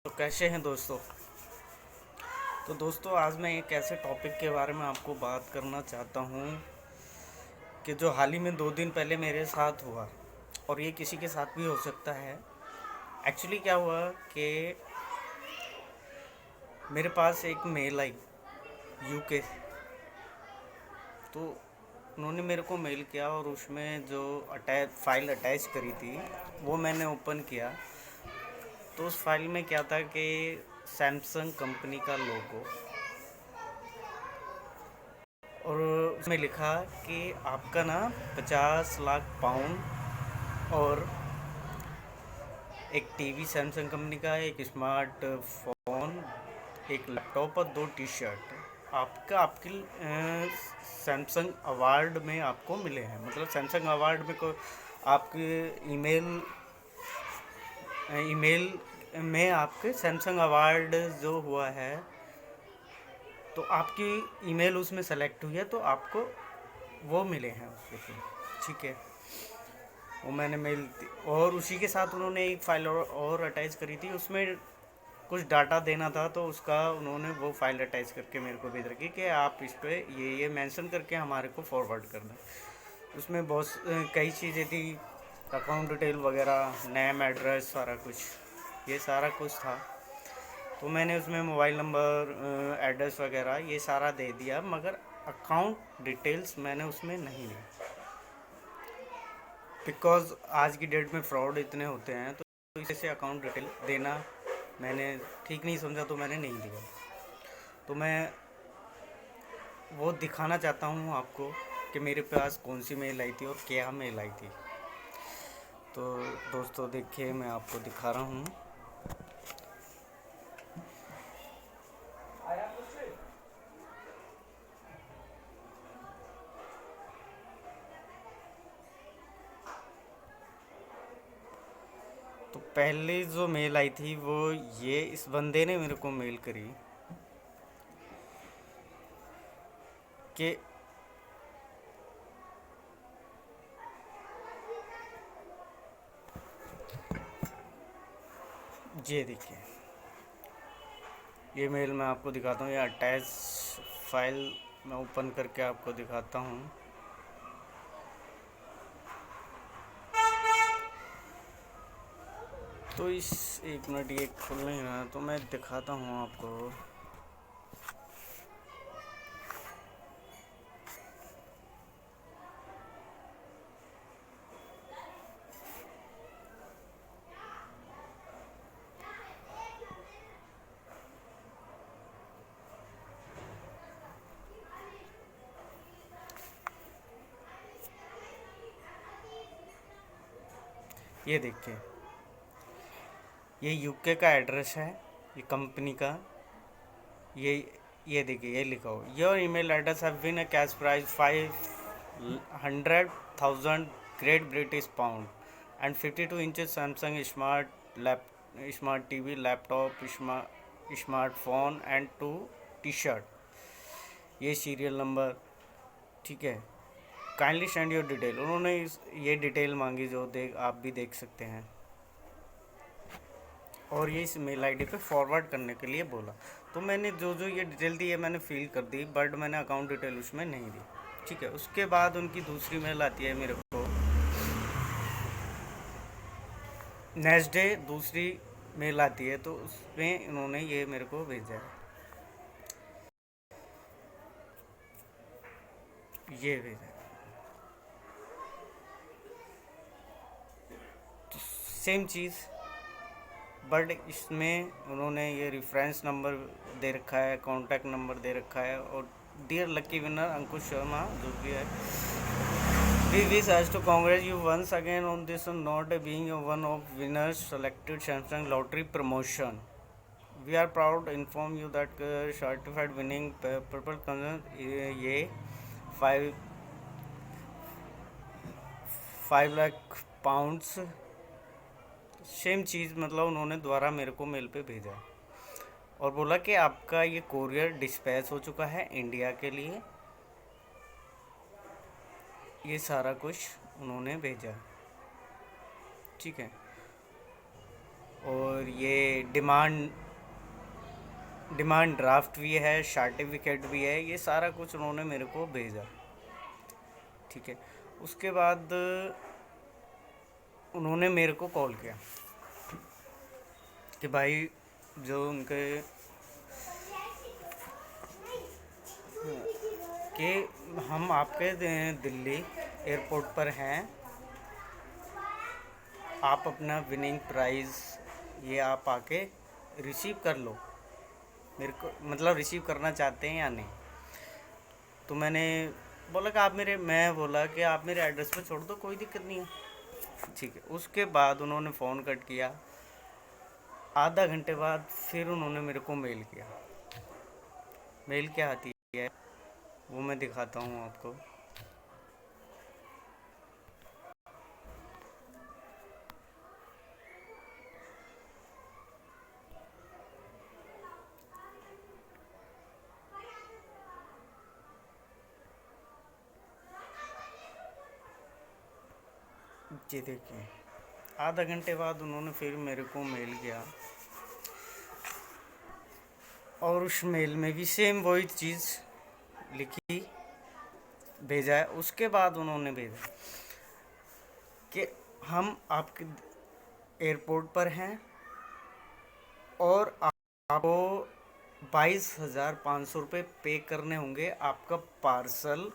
तो कैसे हैं दोस्तों। तो दोस्तों आज मैं एक ऐसे टॉपिक के बारे में आपको बात करना चाहता हूँ कि जो हाल ही में 2 दिन पहले मेरे साथ हुआ और ये किसी के साथ भी हो सकता है। एक्चुअली क्या हुआ कि मेरे पास एक मेल आई यूके, तो उन्होंने मेरे को मेल किया और उसमें जो फाइल अटैच करी थी वो मैंने ओपन किया। तो उस फाइल में क्या था कि सैमसंग कंपनी का लोगो और उसमें लिखा कि आपका ना 50 लाख पाउंड और एक टीवी सैमसंग कंपनी का, एक स्मार्ट फ़ोन, एक लैपटॉप और 2 टी शर्ट आपका आपकी सैमसंग अवार्ड में आपको मिले हैं। मतलब सैमसंग अवार्ड में को आपके ईमेल ईमेल में आपके सैमसंग अवार्ड जो हुआ है तो आपकी ईमेल उसमें सेलेक्ट हुई है तो आपको वो मिले हैं उसके थ्रू। ठीक है, वो मैंने मेल और उसी के साथ उन्होंने एक फाइल और अटैच करी थी। उसमें कुछ डाटा देना था तो उसका उन्होंने वो फाइल अटैच करके मेरे को भेज रखी कि आप इस पर ये मेंशन करके हमारे को फॉरवर्ड करना। उसमें बहुत कई चीज़ें थी, अकाउंट डिटेल वगैरह, नेम, एड्रेस, सारा कुछ, ये सारा कुछ था। तो मैंने उसमें मोबाइल नंबर, एड्रेस वगैरह ये सारा दे दिया, मगर अकाउंट डिटेल्स मैंने उसमें नहीं दी। बिकॉज़ आज की डेट में फ्रॉड इतने होते हैं तो इसे अकाउंट डिटेल देना मैंने ठीक नहीं समझा, तो मैंने नहीं दिया। तो मैं वो दिखाना चाहता हूँ आपको कि मेरे पास कौन सी मेल आई थी और क्या मेल आई थी। तो दोस्तों देखिए, मैं आपको दिखा रहा हूँ। तो पहले जो मेल आई थी वो ये इस बंदे ने मेरे को मेल करी कि ये देखिए, ये मेल मैं आपको दिखाता हूँ। ये अटैच फाइल मैं ओपन करके आपको दिखाता हूँ। तो इस एक मिनट, ये खुल नहीं रहा तो मैं दिखाता हूँ आपको। ये देखिए, ये यूके का एड्रेस है, ये कंपनी का। ये ये देखिए, ये लिखा हो, your email address have been a cash prize 500,000 great British pound and 52 inches Samsung smart TV, laptop, smartphone and 2 T shirt. ये सीरियल नंबर, ठीक है। काइंडली सेंड योर डिटेल, उन्होंने ये डिटेल मांगी जो आप भी देख सकते हैं, और ये इस मेल आईडी पे फॉरवर्ड करने के लिए बोला। तो मैंने जो जो ये डिटेल दी है मैंने फिल कर दी, बट मैंने अकाउंट डिटेल उसमें नहीं दी। ठीक है, उसके बाद उनकी दूसरी मेल आती है मेरे को, नेक्स्ट डे दूसरी मेल आती है, तो उसमें उन्होंने ये मेरे को भेजा है, ये भेजा है। तो सेम चीज़, बट इसमें उन्होंने ये रेफरेंस नंबर दे रखा है, कॉन्टैक्ट नंबर दे रखा है, और डियर लकी विनर अंकुश शर्मा जो भी है, we wish us to congratulate you once again on this not being one of winners selected Samsung lottery promotion. We are proud to inform you that certified winning purple concern ये 5 lakh pounds. Same चीज़, मतलब उन्होंने दोबारा मेरे को mail पे भेजा और बोला कि आपका ये कोरियर डिस्पैच हो चुका है इंडिया के लिए। ये सारा कुछ उन्होंने भेजा, ठीक है। और ये डिमांड डिमांड ड्राफ्ट भी है, सर्टिफिकेट भी है, ये सारा कुछ उन्होंने मेरे को भेजा। ठीक है, उसके बाद उन्होंने मेरे को कॉल किया कि भाई जो उनके कि हम आपके दिल्ली एयरपोर्ट पर हैं, आप अपना विनिंग प्राइज़ ये आप आके रिसीव कर लो। मेरे को मतलब रिसीव करना चाहते हैं या नहीं। तो मैंने बोला कि आप मेरे मैं बोला कि आप मेरे एड्रेस पे छोड़ दो, कोई दिक्कत नहीं है। ठीक है, उसके बाद उन्होंने फ़ोन कट किया। आधा घंटे बाद फिर उन्होंने मेरे को मेल किया। मेल क्या आती है वो मैं दिखाता हूँ आपको। जी देखिए, आधा घंटे बाद उन्होंने फिर मेरे को मेल किया और उस मेल में भी सेम वही चीज़ लिखी भेजा है। उसके बाद उन्होंने भेजा कि हम आपके एयरपोर्ट पर हैं और आपको 22,500 रुपये पे करने होंगे आपका पार्सल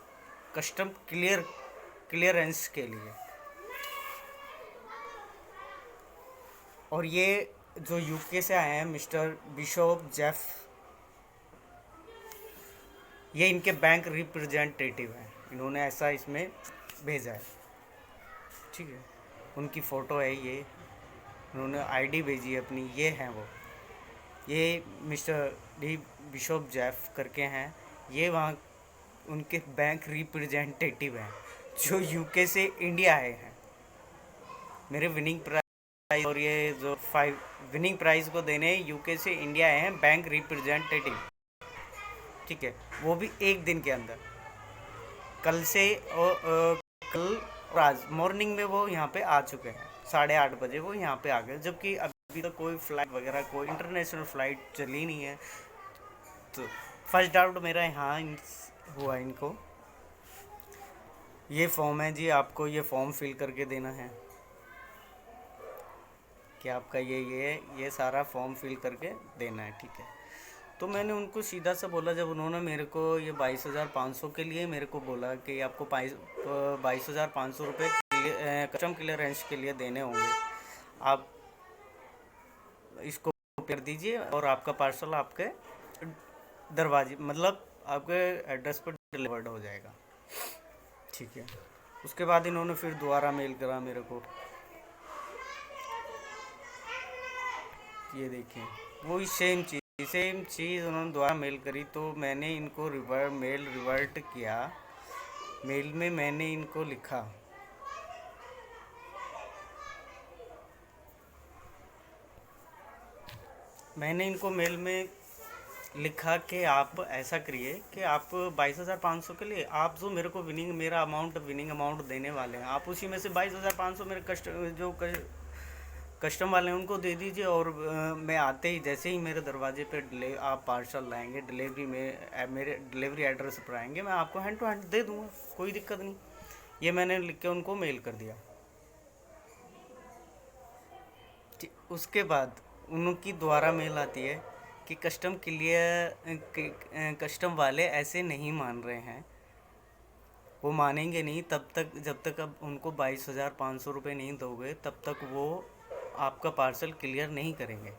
कस्टम क्लियरेंस के लिए। और ये जो यूके से आए हैं मिस्टर बिशॉप जेफ, ये इनके बैंक रिप्रेजेंटेटिव हैं, इन्होंने ऐसा इसमें भेजा है। ठीक है, उनकी फ़ोटो है ये, उन्होंने आईडी भेजी है अपनी, ये हैं वो, ये मिस्टर डी बिशॉप जेफ करके हैं, ये वहाँ उनके बैंक रिप्रेजेंटेटिव हैं जो यूके से इंडिया आए हैं मेरे विनिंग प्राइस। और ये जो 5 विनिंग प्राइस को देने यूके से इंडिया आए हैं बैंक रिप्रेजेंटेटिव। ठीक है, वो भी एक दिन के अंदर, कल से कल और आज मॉर्निंग में वो यहाँ पे आ चुके हैं। 8:30 बजे वो यहाँ पे आ गए, जबकि अभी तक कोई फ़्लाइट वगैरह कोई इंटरनेशनल फ़्लाइट चली नहीं है। तो फर्स्ट डाउट मेरा यहाँ हुआ इनको। ये फॉर्म है जी, आपको ये फॉर्म फिल करके देना है कि आपका ये सारा फॉर्म फिल करके देना है। ठीक है, तो मैंने उनको सीधा सा बोला, जब उन्होंने मेरे को ये 22,500 के लिए मेरे को बोला कि आपको 22,500 रुपये कस्टम क्लियरेंस के लिए देने होंगे, आप इसको कर दीजिए और आपका पार्सल आपके दरवाजे मतलब आपके एड्रेस पर डिलीवर्ड हो जाएगा। ठीक है, उसके बाद इन्होंने फिर दोबारा मेल करा मेरे को, ये देखिए वही सेम चीज़ उन्होंने दोबारा मेल करी। तो मैंने इनको मेल रिवर्ट किया। मेल में मैंने इनको लिखा, मैंने इनको मेल में लिखा कि आप ऐसा करिए कि आप 22,500 के लिए आप जो मेरे को मेरा विनिंग अमाउंट देने वाले हैं, आप उसी में से 22,500 मेरे कस्टम वाले हैं उनको दे दीजिए। और मैं आते ही जैसे ही मेरे दरवाजे पे आप पार्सल लाएंगे, डिलीवरी में मेरे डिलीवरी एड्रेस पर आएंगे, मैं आपको हैंड टू हैंड दे दूँगा, कोई दिक्कत नहीं। ये मैंने लिख के उनको मेल कर दिया। उसके बाद उनकी दोबारा मेल आती है कि कस्टम वाले ऐसे नहीं मान रहे हैं, वो मानेंगे नहीं तब तक जब तक अब उनको 22,500 रुपये नहीं दोगे तब तक वो आपका पार्सल क्लियर नहीं करेंगे।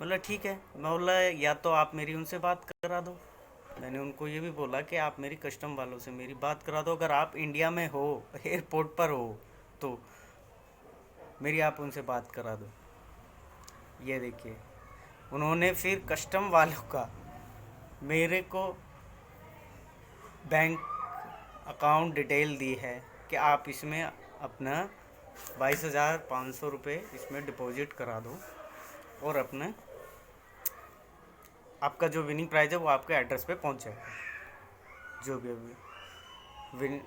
मतलब ठीक है, मैं बोला या तो आप मेरी उनसे बात करा दो। मैंने उनको ये भी बोला कि आप मेरी कस्टम वालों से मेरी बात करा दो, अगर आप इंडिया में हो एयरपोर्ट पर हो तो मेरी आप उनसे बात करा दो। ये देखिए, उन्होंने फिर कस्टम वालों का मेरे को बैंक अकाउंट डिटेल दी है कि आप इसमें अपना 22,500 रुपये इसमें डिपॉजिट करा दो और अपना आपका जो विनिंग प्राइज़ है वो आपके एड्रेस पे पहुंच जाएगा। जो भी विन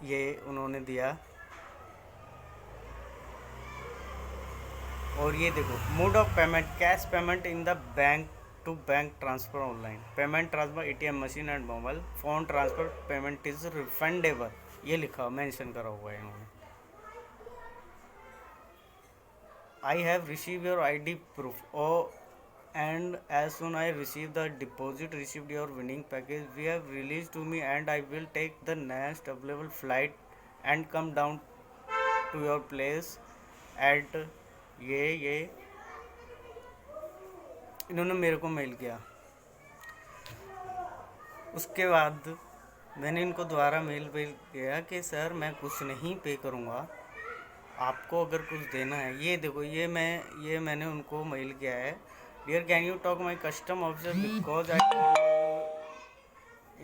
ये उन्होंने दिया, और ये देखो, mode of payment cash payment in the bank to bank transfer online payment transfer ATM machine and mobile phone transfer payment is refundable, ये लिखा मेंशन करा हुआ है इन्होंने। I have receive your I D proof oh and as soon I receive the deposit received your winning package we have released to me and I will take the next available flight and come down to your place at ये इन्होंने मेरे को mail किया। उसके बाद मैंने इनको दोबारा मेल किया कि सर मैं कुछ नहीं पे करूँगा, आपको अगर कुछ देना है, ये देखो ये मैंने उनको मेल किया है। Dear can you talk my custom officer because I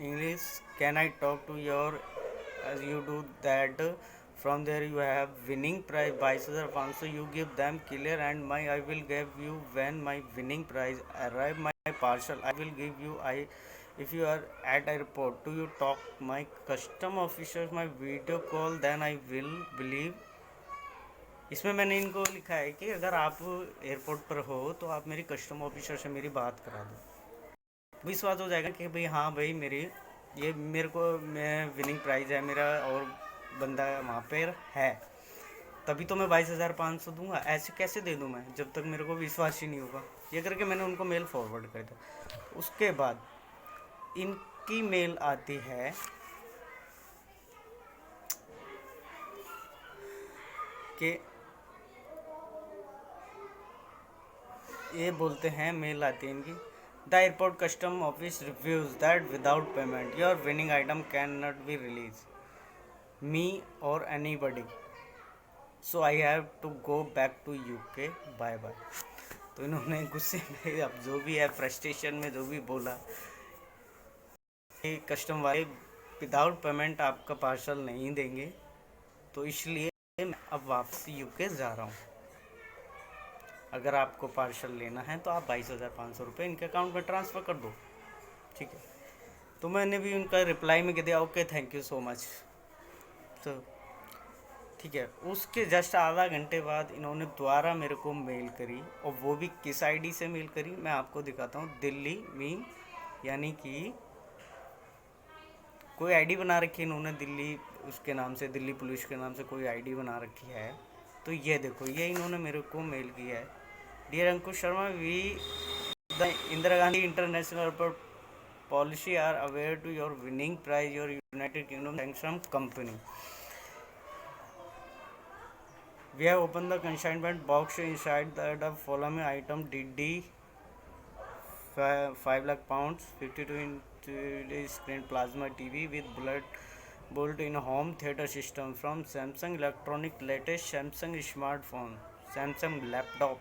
English can I talk to your as you do that from there you have winning prize 22,500 you give them clear and my I will give you when my winning prize arrive my parcel I will give you I if you are at airport do you talk my custom officers my video call then I will believe। इसमें मैंने इनको लिखा है कि अगर आप airport पर हो तो आप मेरी कस्टम ऑफिसर से मेरी बात करा दो, विश्वास हो जाएगा कि भाई हाँ भाई मेरे को मैं विनिंग प्राइज़ है मेरा और बंदा वहाँ पर है, तभी तो मैं 22,500 दूंगा, ऐसे कैसे दे दूँ मैं जब तक मेरे को विश्वास ही नहीं होगा। ये करके मैंने उनको मेल फॉरवर्ड कर दिया। उसके बाद इनकी मेल आती है कि ये बोलते हैं, मेल आती है इनकी, the airport custom office reviews that without payment your winning item can not be release me or anybody so I have to go back to UK bye bye. तो इन्होंने गुस्से में अब जो भी है फ्रस्ट्रेशन में जो भी बोला कि कस्टम वाले विदाउट पेमेंट आपका पार्सल नहीं देंगे, तो इसलिए मैं अब वापस यूके जा रहा हूँ, अगर आपको पार्सल लेना है तो आप 22,500 रुपये इनके अकाउंट में ट्रांसफ़र कर दो, ठीक है। तो मैंने भी उनका रिप्लाई में कह दिया okay thank you so much, तो ठीक है। उसके जस्ट आधा घंटे बाद इन्होंने दोबारा मेरे को मेल करी, और वो भी किस आईडी से मेल करी मैं आपको दिखाता हूँ। दिल्ली मी, यानी कि कोई आईडी बना रखी है इन्होंने दिल्ली उसके नाम से, दिल्ली पुलिस के नाम से कोई आईडी बना रखी है। तो ये देखो, ये इन्होंने मेरे को मेल किया है, dear Ankush Sharma we the Indira Gandhi international airport policy are aware to your winning prize your United Kingdom Samsung company we have open the consignment box inside the following item DD 5 lakh pounds 52-inch screen plasma TV with built-in home theater system from Samsung Electronic, latest Samsung smartphone, Samsung laptop,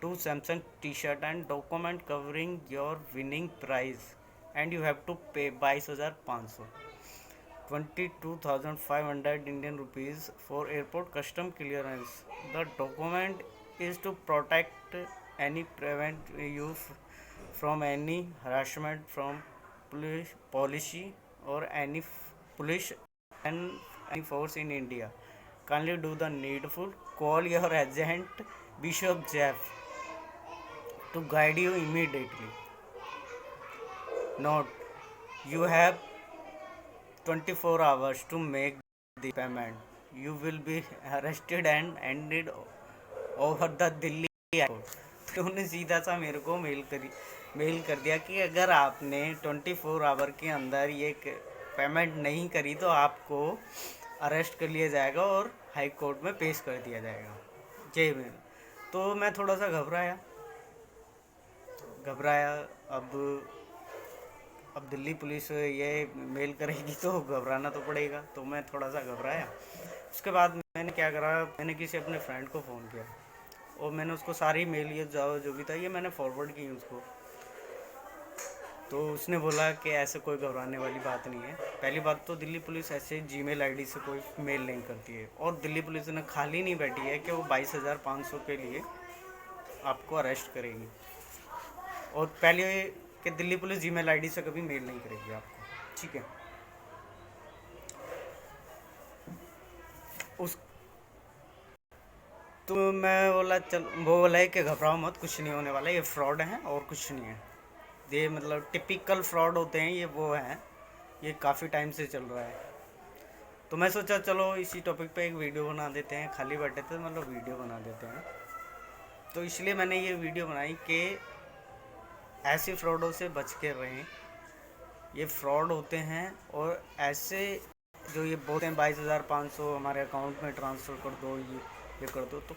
2 Samsung t-shirt and document covering your winning prize, and you have to pay 22,500 22,500 Indian rupees for airport custom clearance. The document is to protect any prevent you from any harassment from policy or any police and any force in India. Kindly do the needful. Call your agent Bishop Jeff to guide you immediately. Note: you have 24 hours to make the payment. You will be arrested and handed over the Delhi airport. तो उन्होंने सीधा सा मेरे को mail कर दिया कि अगर आपने 24 आवर के अंदर ये पेमेंट नहीं करी तो आपको अरेस्ट कर लिया जाएगा और हाई कोर्ट में पेश कर दिया जाएगा। जय में तो मैं थोड़ा सा घबराया। अब दिल्ली पुलिस ये मेल करेगी तो घबराना तो पड़ेगा, तो मैं थोड़ा सा घबराया। उसके बाद मैंने क्या करा, मैंने किसी अपने फ्रेंड को फ़ोन किया और मैंने उसको सारी मेल ये जो भी था ये मैंने फॉरवर्ड की उसको। तो उसने बोला कि ऐसे कोई घबराने वाली बात नहीं है। पहली बात तो दिल्ली पुलिस ऐसे जीमेल आईडी से कोई मेल नहीं करती है, और दिल्ली पुलिस ने खाली नहीं बैठी है कि वो 22,500 के लिए आपको अरेस्ट करेगी। और पहले कि दिल्ली पुलिस जीमेल आईडी से कभी मेल नहीं करेगी आपको, ठीक है। तो मैं बोला चल, वो बोला है कि घबराओ मत, कुछ नहीं होने वाला, ये फ्रॉड है और कुछ नहीं है। ये मतलब टिपिकल फ्रॉड होते हैं ये, वो हैं, ये काफ़ी टाइम से चल रहा है। तो मैं सोचा चलो इसी टॉपिक पे एक वीडियो बना देते हैं, खाली बैठे थे मतलब वीडियो बना देते हैं। तो इसलिए मैंने ये वीडियो बनाई कि ऐसे फ्रॉडों से बच के रहें। ये फ्रॉड होते हैं और ऐसे जो ये बोलते हैं 22,500 हमारे अकाउंट में ट्रांसफ़र कर दो, ये कर दो, तो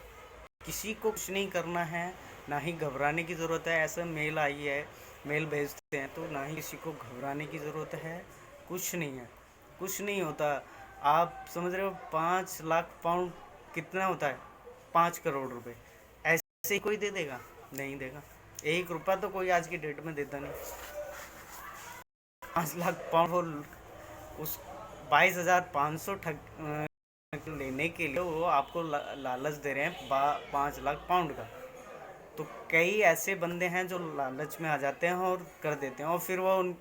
किसी को कुछ नहीं करना है, ना ही घबराने की ज़रूरत है। ऐसा मेल आई है, मेल भेजते हैं, तो ना ही किसी को घबराने की ज़रूरत है, कुछ नहीं है, कुछ नहीं होता। आप समझ रहे हो 5 लाख पाउंड कितना होता है? 5 करोड़ रुपए। ऐसे ही कोई दे देगा? नहीं देगा। 1 रुपया तो कोई आज की डेट में देता नहीं। 5 लाख पाउंड वो उस 22,500 लेने के लिए वो आपको लालच दे रहे हैं 5 लाख पाउंड का। तो कई ऐसे बंदे हैं जो लालच में आ जाते हैं और कर देते हैं, और फिर वो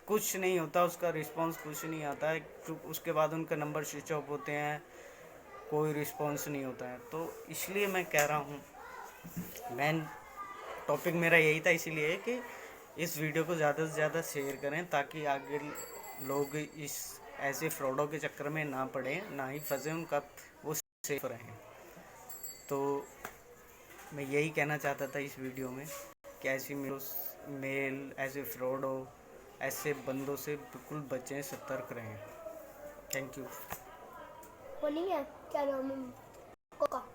कुछ नहीं होता, उसका रिस्पांस कुछ नहीं आता है। उसके बाद उनका नंबर स्विच ऑफ होते हैं, कोई रिस्पांस नहीं होता है। तो इसलिए मैं कह रहा हूँ, मेन टॉपिक मेरा यही था, इसीलिए कि इस वीडियो को ज़्यादा से ज़्यादा शेयर करें ताकि आगे लोग इस ऐसे फ्रॉडों के चक्कर में ना पड़े, ना ही फंसे, उनका वो सेफ रहें। तो मैं यही कहना चाहता था इस वीडियो में कि ऐसी मेल ऐसे फ्रॉड हो, ऐसे बंदों से बिल्कुल बचें, सतर्क रहें। Thank you. वो नहीं है क्या नाम है, कोका।